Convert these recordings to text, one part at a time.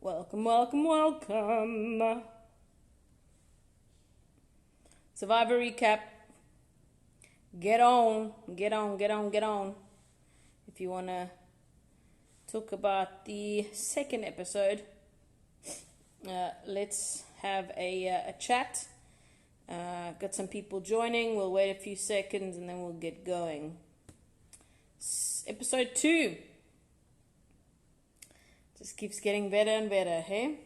Welcome, welcome, welcome. Survivor recap. Get on. If you want to talk about the second episode, let's have a chat. Got some people joining. We'll wait a few seconds and then we'll get going. Episode 2. Just keeps getting better and better, hey?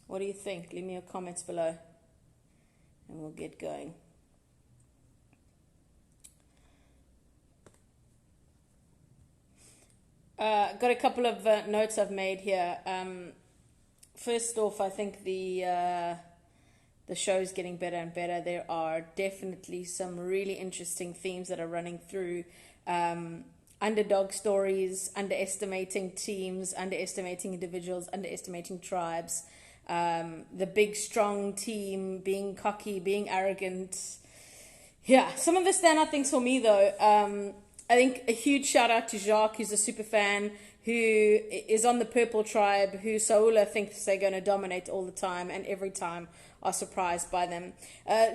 What do you think? Leave me your comments below and we'll get going. Got a couple of notes I've made here. First off, I think the show's getting better and better. There are definitely some really interesting themes that are running through. Underdog stories, underestimating teams, underestimating individuals, underestimating tribes. The big, strong team being cocky, being arrogant. Yeah, some of the standout things for me, though. I think a huge shout out to Jacques, who's a super fan, who is on the purple tribe, who Samoa thinks they're going to dominate all the time, and every time are surprised by them.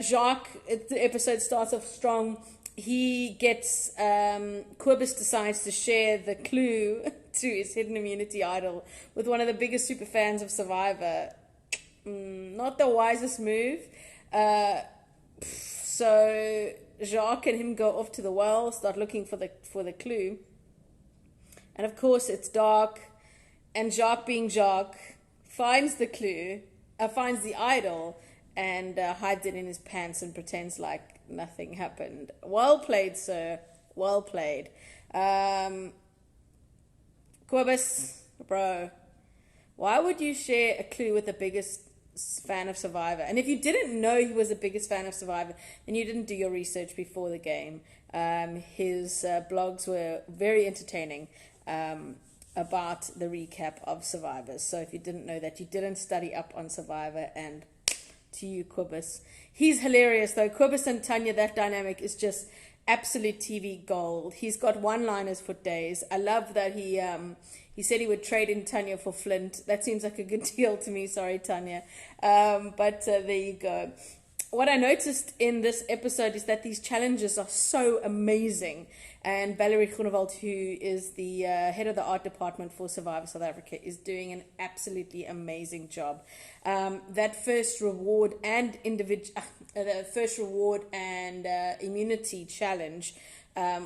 Jacques, the episode starts off strong. He gets, Quibus decides to share the clue to his hidden immunity idol with one of the biggest super fans of Survivor. Not the wisest move. So Jacques and him go off to the well, start looking for the clue. And of course it's dark, and Jacques being Jacques finds the clue, finds the idol, and hides it in his pants and pretends like nothing happened. Well played, sir. Well played. Quibus, bro, why would you share a clue with the biggest fan of Survivor? And if you didn't know he was the biggest fan of Survivor, then you didn't do your research before the game. His blogs were very entertaining about the recap of Survivor. So if you didn't know that, you didn't study up on Survivor, and to you, Quibus. He's hilarious, though. Quibus and Tanya, that dynamic is just absolute TV gold. He's got one-liners for days. I love that he said he would trade in Tanya for Flint. That seems like a good deal to me. Sorry, Tanya. But there you go. What I noticed in this episode is that these challenges are so amazing. And Valerie Groenewald, who is the head of the art department for Survivor South Africa, is doing an absolutely amazing job. That first reward and immunity challenge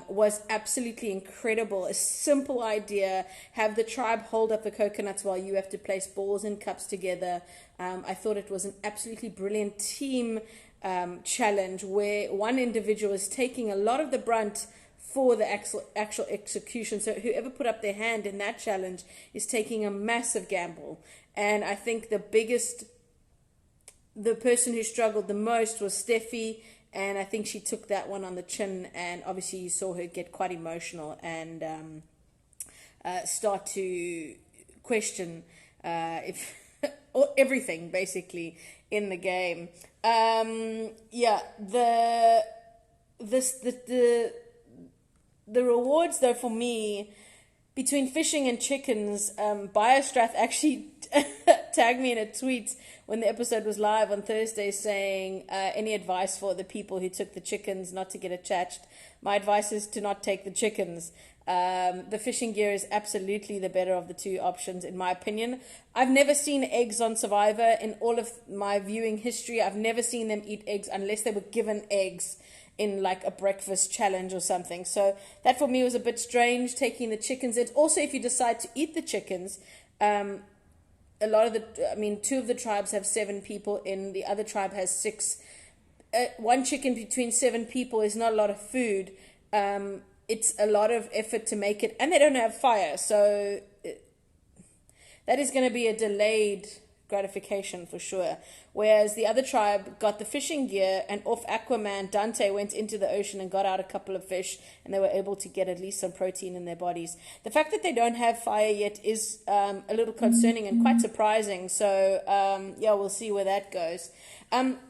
was absolutely incredible. A simple idea: have the tribe hold up the coconuts while you have to place balls and cups together. I thought it was an absolutely brilliant team challenge where one individual is taking a lot of the brunt for the actual execution. So whoever put up their hand in that challenge is taking a massive gamble. And I think the person who struggled the most was Steffi, and I think she took that one on the chin, and obviously you saw her get quite emotional and start to question if everything basically in the game. The rewards, though, for me, between fishing and chickens, Biostrath actually tagged me in a tweet when the episode was live on Thursday saying, any advice for the people who took the chickens not to get attached? My advice is to not take the chickens. The fishing gear is absolutely the better of the two options, in my opinion. I've never seen eggs on Survivor. In all of my viewing history, I've never seen them eat eggs unless they were given eggs in like a breakfast challenge or something. So that for me was a bit strange, taking the chickens. It's also, if you decide to eat the chickens, two of the tribes have 7 people in, the other tribe has 6. One chicken between 7 people is not a lot of food. It's a lot of effort to make it, and they don't have fire, so that is going to be a delayed gratification for sure. Whereas the other tribe got the fishing gear, and off Aquaman, Dante went into the ocean and got out a couple of fish, and they were able to get at least some protein in their bodies. The fact that they don't have fire yet is a little concerning and quite surprising. So we'll see where that goes.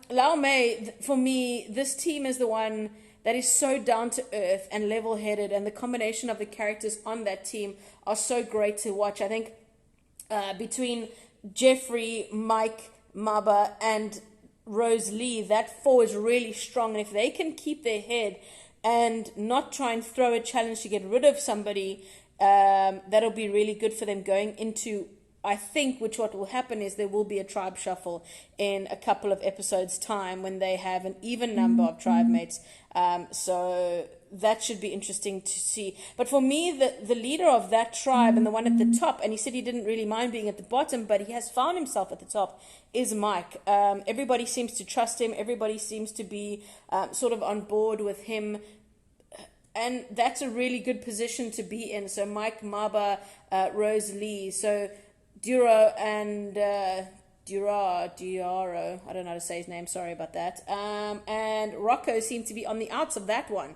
Lau Mei, for me, this team is the one that is so down to earth and level headed, and the combination of the characters on that team are so great to watch. I think between Jeffrey, Mike, Maba, and Rose Lee, that four is really strong. And if they can keep their head and not try and throw a challenge to get rid of somebody, that'll be really good for them going into, I think, which what will happen is there will be a tribe shuffle in a couple of episodes' time when they have an even number of tribe mates. So that should be interesting to see. But for me, the leader of that tribe and the one at the top, and he said he didn't really mind being at the bottom, but he has found himself at the top, is Mike. Everybody seems to trust him. Everybody seems to be sort of on board with him. And that's a really good position to be in. So Mike, Maba, Rose Lee. So Duro and Diaro, I don't know how to say his name, sorry about that. And Rocco seem to be on the outs of that one.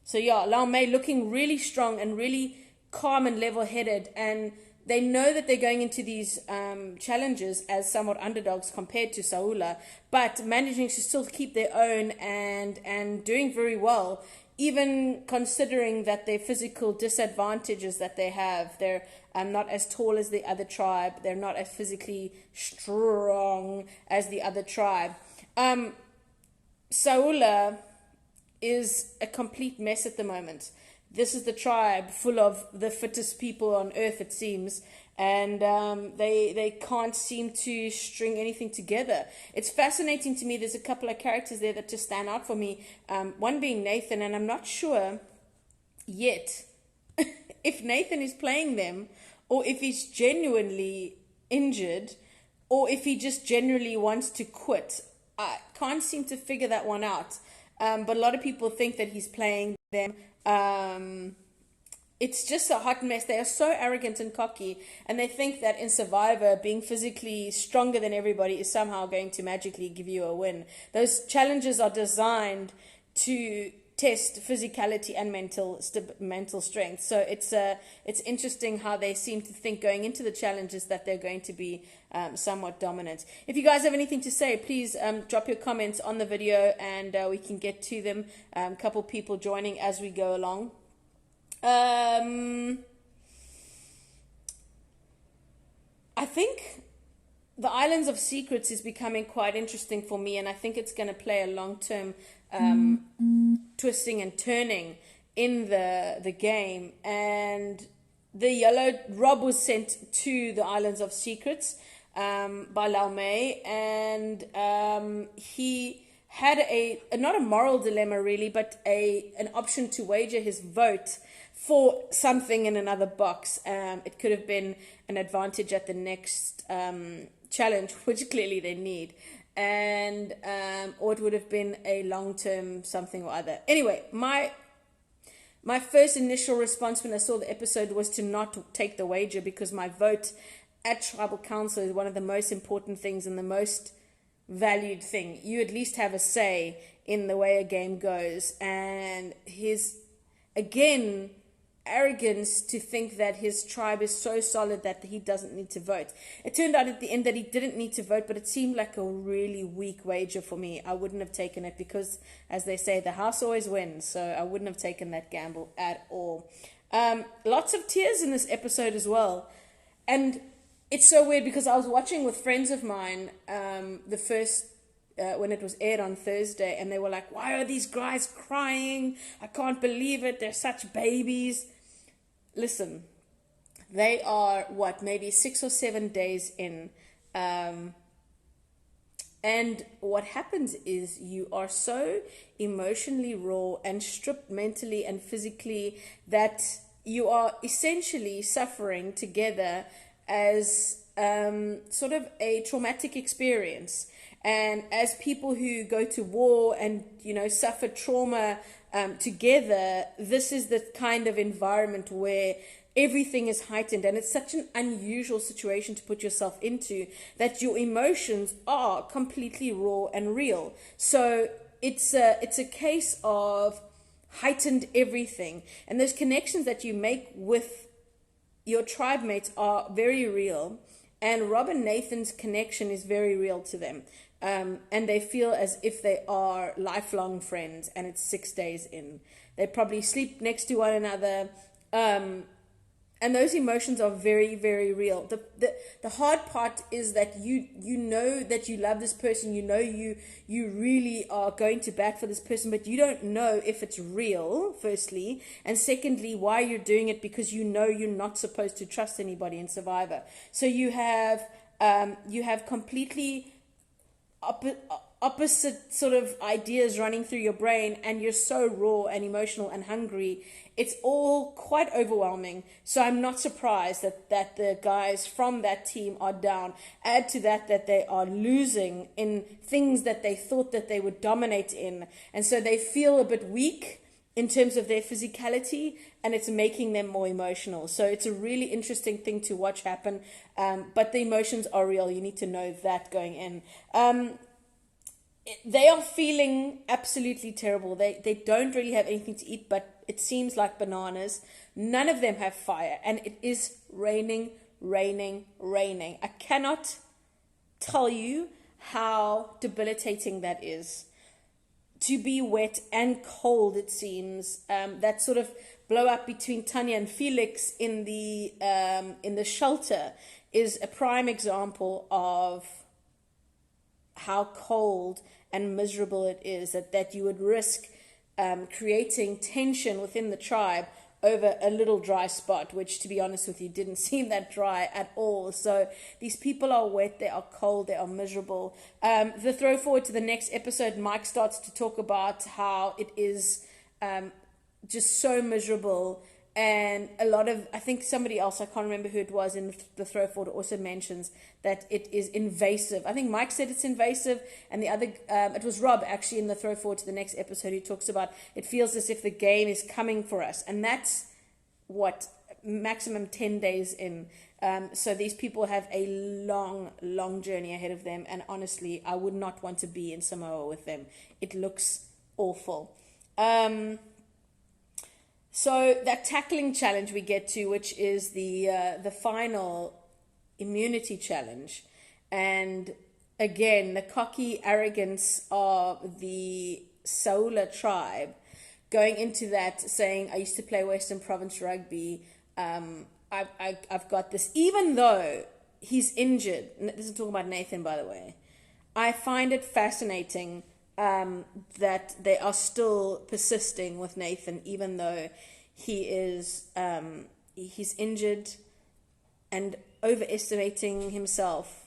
So yeah, Lau Mei looking really strong and really calm and level-headed, and they know that they're going into these challenges as somewhat underdogs compared to Saula, but managing to still keep their own and doing very well, even considering that their physical disadvantages that they have. They're not as tall as the other tribe. They're not as physically strong as the other tribe. Saula is a complete mess at the moment. This is the tribe full of the fittest people on earth, it seems, and they can't seem to string anything together. It's fascinating to me. There's a couple of characters there that just stand out for me, one being Nathan, and I'm not sure yet if Nathan is playing them or if he's genuinely injured or if he just generally wants to quit. I can't seem to figure that one out. But a lot of people think that he's playing them. It's just a hot mess. They are so arrogant and cocky, and they think that in Survivor, being physically stronger than everybody is somehow going to magically give you a win. Those challenges are designed to test physicality and mental strength. So it's interesting how they seem to think going into the challenges that they're going to be somewhat dominant. If you guys have anything to say, please drop your comments on the video, and we can get to them. A couple people joining as we go along. I think the Islands of Secrets is becoming quite interesting for me, and I think it's going to play a long-term twisting and turning in the game. And the yellow Rob was sent to the Islands of Secrets by Lau Mei, and he had not a moral dilemma really, but an option to wager his vote for something in another box. It could have been an advantage at the next challenge, which clearly they need, and or it would have been a long-term something or other. Anyway, my first initial response when I saw the episode was to not take the wager, because my vote at Tribal Council is one of the most important things and the most valued thing. You at least have a say in the way a game goes, and his, again, arrogance to think that his tribe is so solid that he doesn't need to vote. It turned out at the end that he didn't need to vote, but it seemed like a really weak wager for me. I wouldn't have taken it because, as they say, the house always wins, so I wouldn't have taken that gamble at all. Lots of tears in this episode as well, and it's so weird because I was watching with friends of mine the first when it was aired on Thursday, and they were like, why are these guys crying? I can't believe it. They're such babies. Listen, they are, maybe 6 or 7 days in. And what happens is you are so emotionally raw and stripped mentally and physically that you are essentially suffering together as sort of a traumatic experience. And as people who go to war and, suffer trauma together, this is the kind of environment where everything is heightened, and it's such an unusual situation to put yourself into that your emotions are completely raw and real. So it's a case of heightened everything, and those connections that you make with your tribe mates are very real, and Rob and Nathan's connection is very real to them. And they feel as if they are lifelong friends, and it's 6 days in. They probably sleep next to one another. And those emotions are very, very real. The hard part is that you know that you love this person, you know you really are going to bat for this person, but you don't know if it's real, firstly, and secondly, why you're doing it, because you know you're not supposed to trust anybody in Survivor. So you have completely opposite sort of ideas running through your brain, and you're so raw and emotional and hungry. It's all quite overwhelming. So I'm not surprised that the guys from that team are down. Add to that they are losing in things that they thought that they would dominate in, and so they feel a bit weak in terms of their physicality, and it's making them more emotional. So it's a really interesting thing to watch happen, but the emotions are real. You need to know that going in. They are feeling absolutely terrible. They don't really have anything to eat, but it seems like bananas. None of them have fire, and it is raining. I cannot tell you how debilitating that is. To be wet and cold, it seems. That sort of blow up between Tanya and Felix in the shelter is a prime example of how cold and miserable it is, that you would risk creating tension within the tribe over a little dry spot, which, to be honest with you, didn't seem that dry at all. So these people are wet, they are cold, they are miserable. The throw forward to the next episode, Mike starts to talk about how it is just so miserable. And a lot of, I think somebody else, I can't remember who it was in the throw forward, also mentions that it is invasive. I think Mike said it's invasive, and the other, it was Rob actually in the throw forward to the next episode who talks about it feels as if the game is coming for us. And that's what, maximum 10 days in. So these people have a long journey ahead of them. And honestly, I would not want to be in Samoa with them. It looks awful. So that tackling challenge we get to, which is the final immunity challenge, and again the cocky arrogance of the Samoa tribe going into that, saying, "I used to play Western Province rugby. I've got this," even though he's injured. This is talking about Nathan, by the way. I find it fascinating that they are still persisting with Nathan, even though he is he's injured and overestimating himself.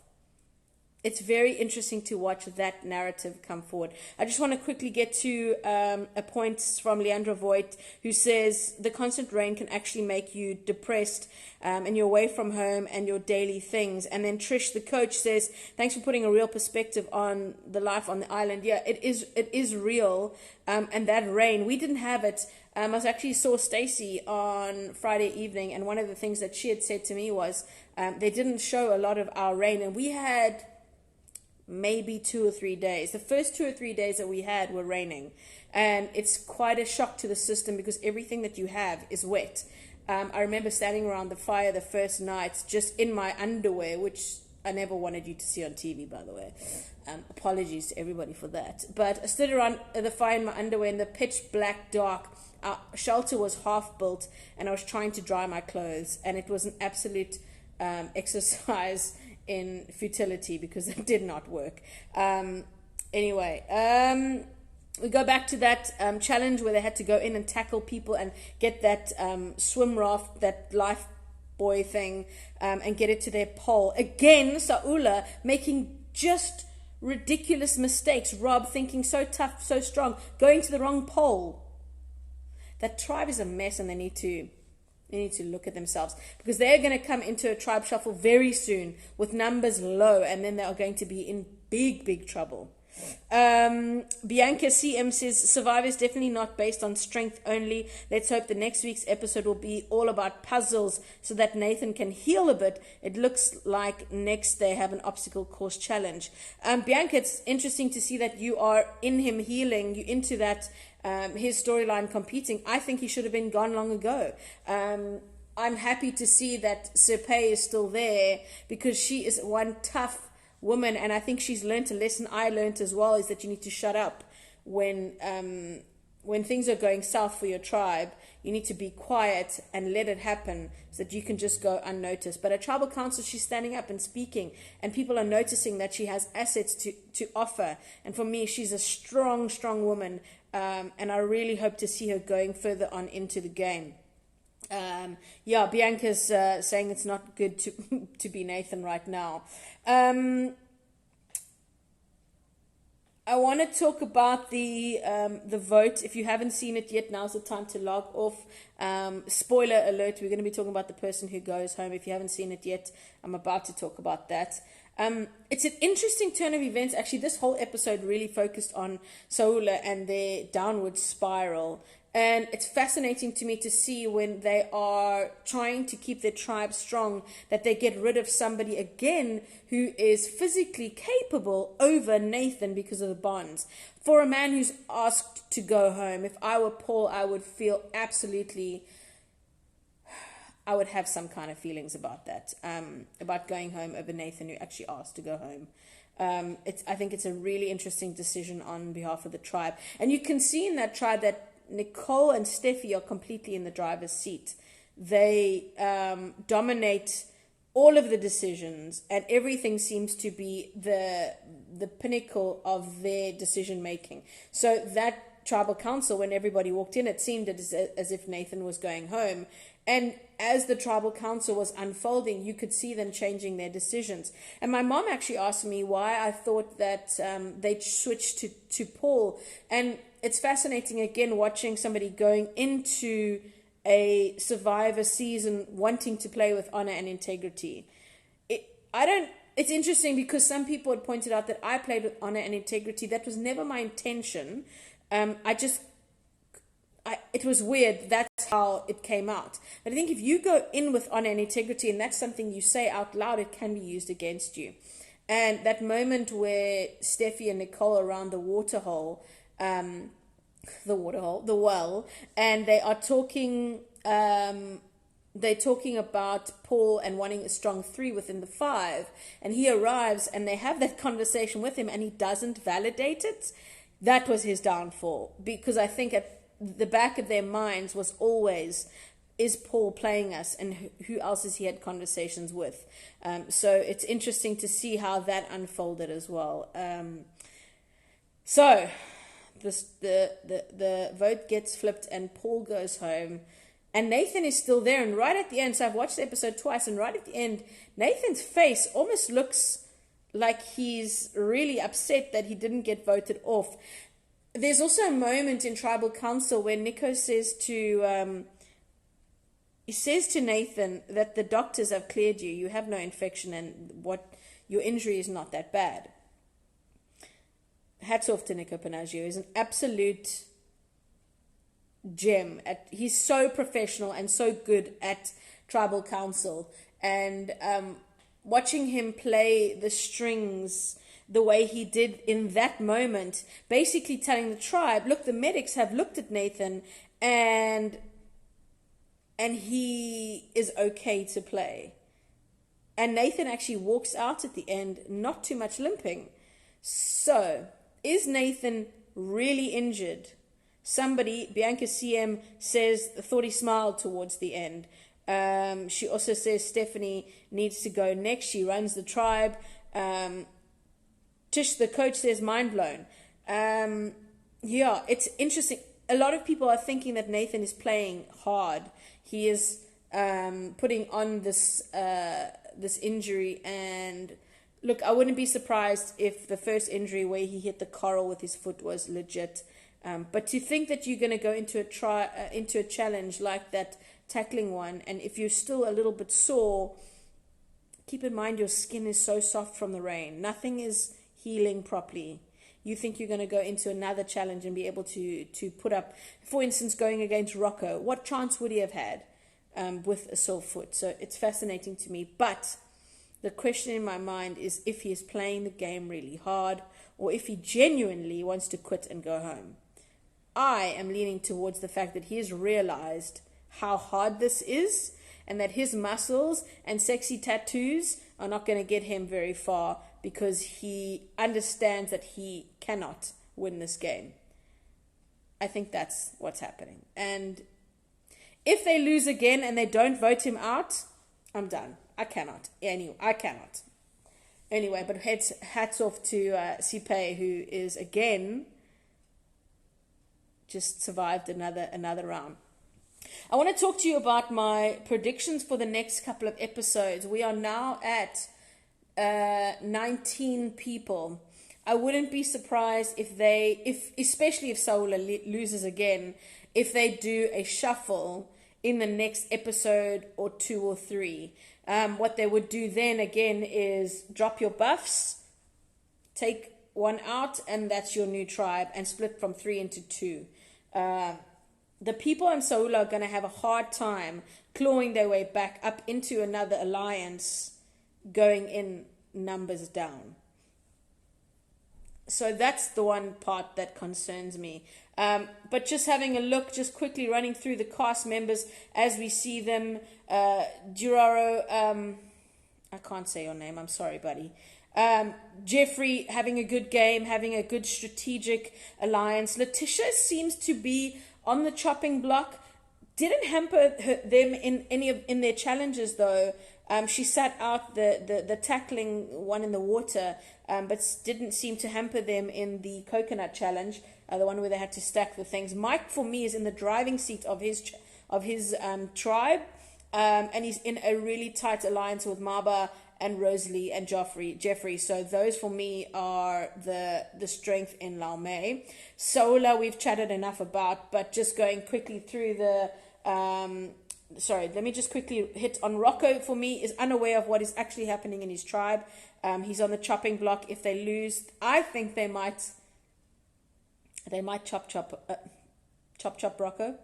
It's very interesting to watch that narrative come forward. I just want to quickly get to a point from Leandra Voigt, who says the constant rain can actually make you depressed and you're away from home and your daily things. And then Trish, the coach, says, thanks for putting a real perspective on the life on the island. Yeah, it is real. And that rain, we didn't have it. I actually saw Stacey on Friday evening, and one of the things that she had said to me was they didn't show a lot of our rain, and we had maybe 2 or 3 days. The first 2 or 3 days that we had were raining, and it's quite a shock to the system because everything that you have is wet. I remember standing around the fire the first night just in my underwear, which I never wanted you to see on TV, by the way. Apologies to everybody for that. But I stood around the fire in my underwear in the pitch black dark. Our shelter was half built, and I was trying to dry my clothes, and it was an absolute exercise in futility because it did not work. Anyway, we go back to that challenge where they had to go in and tackle people and get that swim raft, that life boy thing, and get it to their pole. Again, Saula making just ridiculous mistakes. Rob thinking so tough, so strong, going to the wrong pole. That tribe is a mess, and they need to look at themselves, because they're going to come into a tribe shuffle very soon with numbers low, and then they are going to be in big trouble. Bianca CM says Survivor is definitely not based on strength only. Let's hope the next week's episode will be all about puzzles so that Nathan can heal a bit. It looks like next they have an obstacle course challenge. Bianca, it's interesting to see that you are in him healing, you into that his storyline competing. I think he should have been gone long ago. I'm happy to see that Serpay is still there, because she is one tough woman, and I think she's learned a lesson I learned as well, is that you need to shut up when things are going south for your tribe. You need to be quiet and let it happen so that you can just go unnoticed. But at tribal council, she's standing up and speaking, and people are noticing that she has assets to offer. And for me, she's a strong, strong woman, and I really hope to see her going further on into the game. Bianca's saying it's not good to be Nathan right now. I want to talk about the vote. If you haven't seen it yet, now's the time to log off. Spoiler alert, we're going to be talking about the person who goes home. If you haven't seen it yet, I'm about to talk about that. It's an interesting turn of events. Actually, this whole episode really focused on Samoa and their downward spiral. And it's fascinating to me to see when they are trying to keep their tribe strong, that they get rid of somebody again who is physically capable over Nathan because of the bonds. For a man who's asked to go home, if I were Paul, I would feel absolutely, I would have some kind of feelings about that, about going home over Nathan, who actually asked to go home. I think it's a really interesting decision on behalf of the tribe. And you can see in that tribe that Nicole and Steffi are completely in the driver's seat. They dominate all of the decisions, and everything seems to be the pinnacle of their decision making. So that tribal council, when everybody walked in, it seemed as if Nathan was going home. And as the tribal council was unfolding, you could see them changing their decisions. And my mom actually asked me why I thought that they'd switched to Paul. And it's fascinating, again, watching somebody going into a Survivor season wanting to play with honor and integrity. It's interesting because some people had pointed out that I played with honor and integrity. That was never my intention. It was weird. That's how it came out. But I think if you go in with honor and integrity, and that's something you say out loud, it can be used against you. And that moment where Steffi and Nicole are around the well, and they are talking, they're talking about Paul and wanting a strong 3 within the 5, and he arrives and they have that conversation with him and he doesn't validate it. That was his downfall, because I think at the back of their minds was always, is Paul playing us, and who else has he had conversations with? So it's interesting to see how that unfolded as well. So the vote gets flipped and Paul goes home, and Nathan is still there. And right at the end, so I've watched the episode twice, and right at the end, Nathan's face almost looks like he's really upset that he didn't get voted off. There's also a moment in tribal council where Nico says to Nathan that the doctors have cleared you. You have no infection, and your injury is not that bad. Hats off to Nico Panaggio. He's an absolute gem. He's so professional and so good at tribal council. And watching him play the strings the way he did in that moment, basically telling the tribe, look, the medics have looked at Nathan and he is okay to play. And Nathan actually walks out at the end, not too much limping. So, is Nathan really injured? Somebody, Bianca CM, says, thought he smiled towards the end. She also says Stephanie needs to go next. She runs the tribe. Tish, the coach, says mind blown. It's interesting. A lot of people are thinking that Nathan is playing hard. He is putting on this injury. And look, I wouldn't be surprised if the first injury where he hit the coral with his foot was legit. But to think that you're going to go into a challenge like that, tackling one, and if you're still a little bit sore, keep in mind your skin is so soft from the rain. Nothing is healing properly. You think you're going to go into another challenge and be able to put up, for instance, going against Rocco. What chance would he have had with a sore foot? So it's fascinating to me. But the question in my mind is if he is playing the game really hard, or if he genuinely wants to quit and go home. I am leaning towards the fact that he has realized how hard this is, and that his muscles and sexy tattoos are not going to get him very far, because he understands that he cannot win this game. I think that's what's happening. And If they lose again and they don't vote him out, I'm done. I cannot. Anyway, I cannot. Anyway, but hats off to Sipe, who is again just survived another round. I want to talk to you about my predictions for the next couple of episodes. We are now at 19 people. I wouldn't be surprised especially if Samoa loses again, if they do a shuffle in the next episode or 2 or 3. What they would do then again is drop your buffs, take one out, and that's your new tribe, and split from 3 into 2. The people in Samoa are going to have a hard time clawing their way back up into another alliance, going in numbers down. So that's the one part that concerns me. But just having a look, just quickly running through the cast members as we see them. Duraro, I can't say your name, I'm sorry, buddy. Jeffrey having a good game, having a good strategic alliance. Letitia seems to be on the chopping block. Didn't hamper them in their challenges though. She sat out the tackling one in the water, but didn't seem to hamper them in the coconut challenge, the one where they had to stack the things. Mike, for me, is in the driving seat of his tribe, and he's in a really tight alliance with Maba and Rosalie and Jeffrey. So those for me are the strength in Lau Mei. Sola we've chatted enough about, but just going quickly through the let me just quickly hit on Rocco. For me, is unaware of what is actually happening in his tribe. He's on the chopping block. If they lose, I think they might chop Rocco.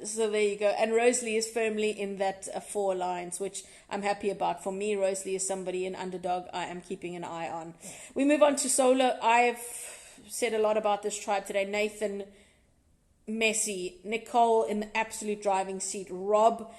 So there you go. And Rosalie is firmly in that 4 alliance, which I'm happy about. For me, Rosalie is somebody in underdog I am keeping an eye on. We move on to Solo. I've said a lot about this tribe today. Nathan, messy. Nicole in the absolute driving seat. Rob,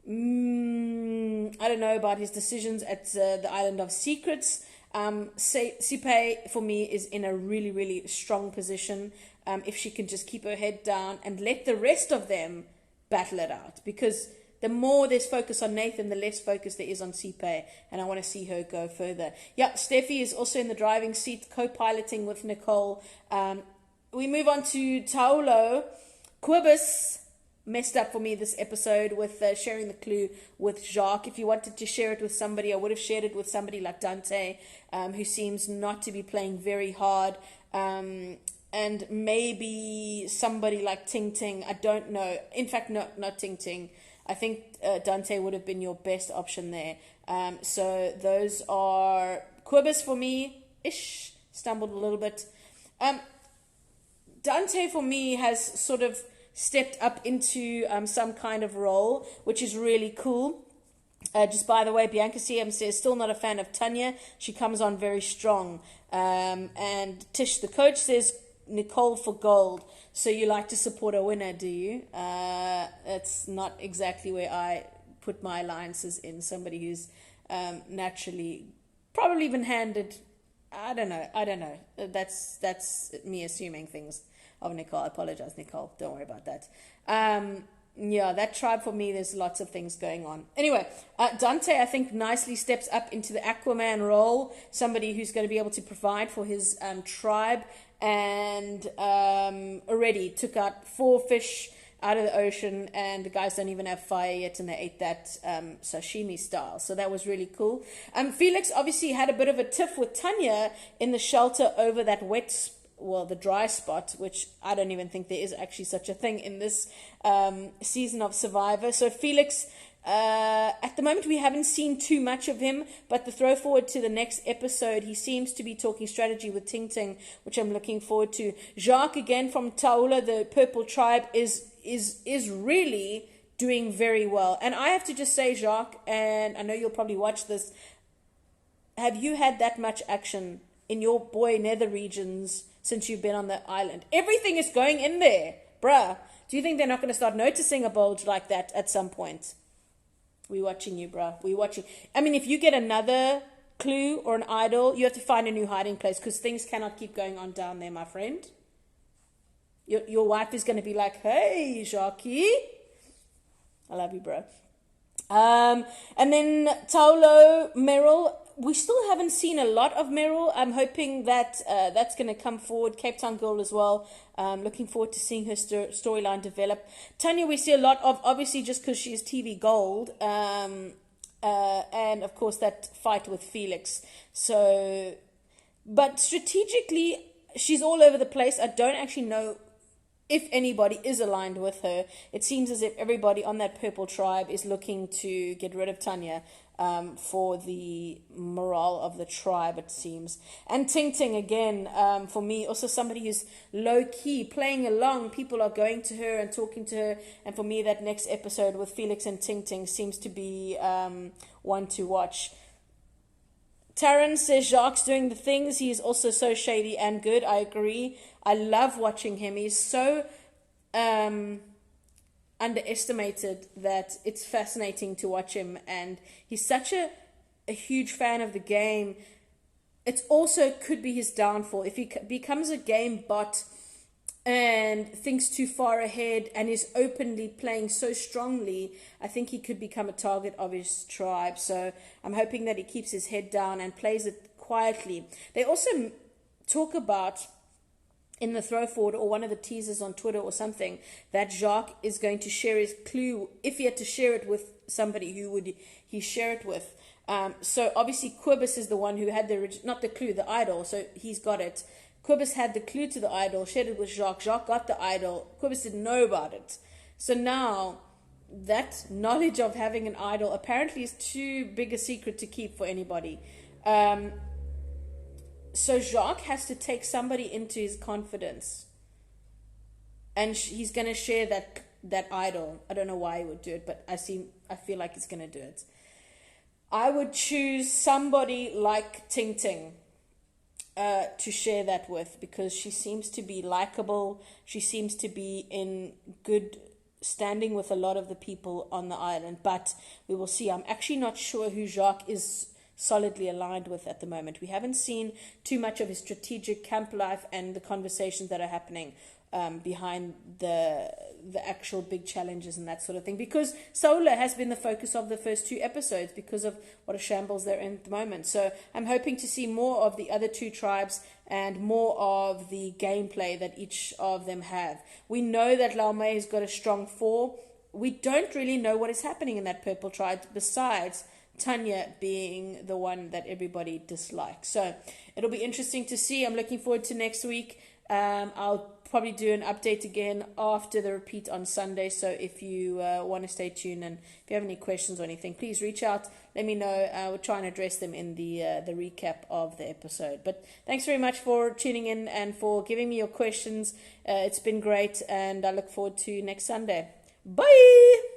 I don't know about his decisions at the Island of Secrets. Sipe, for me, is in a really, really strong position. If she can just keep her head down and let the rest of them battle it out. Because the more there's focus on Nathan, the less focus there is on Sipe. And I want to see her go further. Yeah, Steffi is also in the driving seat, co-piloting with Nicole. We move on to Taolo. Quibus messed up for me this episode with sharing the clue with Jacques. If you wanted to share it with somebody, I would have shared it with somebody like Dante, who seems not to be playing very hard. And maybe somebody like Ting Ting. I don't know. In fact, no, not Ting Ting. I think Dante would have been your best option there. So those are Quibus for me. Stumbled a little bit. Dante for me has sort of stepped up into some kind of role, which is really cool. Just by the way, Bianca CM says, still not a fan of Tanya. She comes on very strong. And Tish, the coach, says, Nicole for gold. So you like to support a winner, do you? That's not exactly where I put my alliances in. Somebody who's naturally probably been handed. I don't know. That's me assuming things of Nicole. I apologize, Nicole. Don't worry about that. Yeah, that tribe for me, there's lots of things going on. Anyway, Dante, I think, nicely steps up into the Aquaman role. Somebody who's going to be able to provide for his tribe. And already took out 4 fish out of the ocean, and the guys don't even have fire yet, and they ate that sashimi style. So that was really cool. Felix obviously had a bit of a tiff with Tanya in the shelter over that the dry spot, which I don't even think there is actually such a thing in this season of Survivor. So Felix, at the moment we haven't seen too much of him, but the throw forward to the next episode, he seems to be talking strategy with Ting Ting, which I'm looking forward to. Jacques, again from Taola, the purple tribe, is really doing very well. And I have to just say, Jacques, and I know you'll probably watch this, have you had that much action in your boy nether regions since you've been on the island? Everything is going in there, bruh. Do you think they're not going to start noticing a bulge like that at some point? We're watching you, bruh. We're watching. I mean, if you get another clue or an idol, you have to find a new hiding place, because things cannot keep going on down there, my friend. You your wife is going to be like, hey, Jackie, I love you, bro. And then Taolo, Meryl, we still haven't seen a lot of Meryl. I'm hoping that that's going to come forward. Cape Town Girl as well. Looking forward to seeing her storyline develop. Tanya, we see a lot of, obviously, just because she is TV gold. And of course, that fight with Felix. So, but strategically, she's all over the place. I don't actually know if anybody is aligned with her. It seems as if everybody on that purple tribe is looking to get rid of Tanya for the morale of the tribe, it seems. And Ting Ting, again, for me, also somebody who's low-key, playing along. People are going to her and talking to her. And for me, that next episode with Felix and Ting Ting seems to be one to watch. Taryn says Jacques doing the things. He is also so shady and good. I agree. I love watching him. He's so underestimated that it's fascinating to watch him. And he's such a huge fan of the game. It also could be his downfall. If he becomes a game bot and thinks too far ahead and is openly playing so strongly, I think he could become a target of his tribe. So I'm hoping that he keeps his head down and plays it quietly. They also talk about, in the throw forward or one of the teasers on Twitter or something, that Jacques is going to share his clue. If he had to share it with somebody, who would he share it with? So obviously Quibus is the one who had not the clue, the idol, so he's got it. Quibus had the clue to the idol, shared it with Jacques. Jacques got the idol. Quibus didn't know about it. So now, that knowledge of having an idol apparently is too big a secret to keep for anybody. So Jacques has to take somebody into his confidence. And he's going to share that idol. I don't know why he would do it, but I feel like he's going to do it. I would choose somebody like Ting Ting to share that with, because she seems to be likable. She seems to be in good standing with a lot of the people on the island, but we will see. I'm actually not sure who Jacques is solidly aligned with at the moment. We haven't seen too much of his strategic camp life and the conversations that are happening behind the actual big challenges and that sort of thing, because Solar has been the focus of the first 2 episodes because of what a shambles they're in at the moment. So I'm hoping to see more of the other 2 tribes and more of the gameplay that each of them have. We know that Laumei has got a strong 4. We don't really know what is happening in that purple tribe besides Tanya being the one that everybody dislikes. So it'll be interesting to see. I'm looking forward to next week. I'll probably do an update again after the repeat on Sunday. So if you want to stay tuned, and if you have any questions or anything, please reach out. Let me know. We'll try and address them in the recap of the episode. But thanks very much for tuning in and for giving me your questions. It's been great, and I look forward to next Sunday. Bye!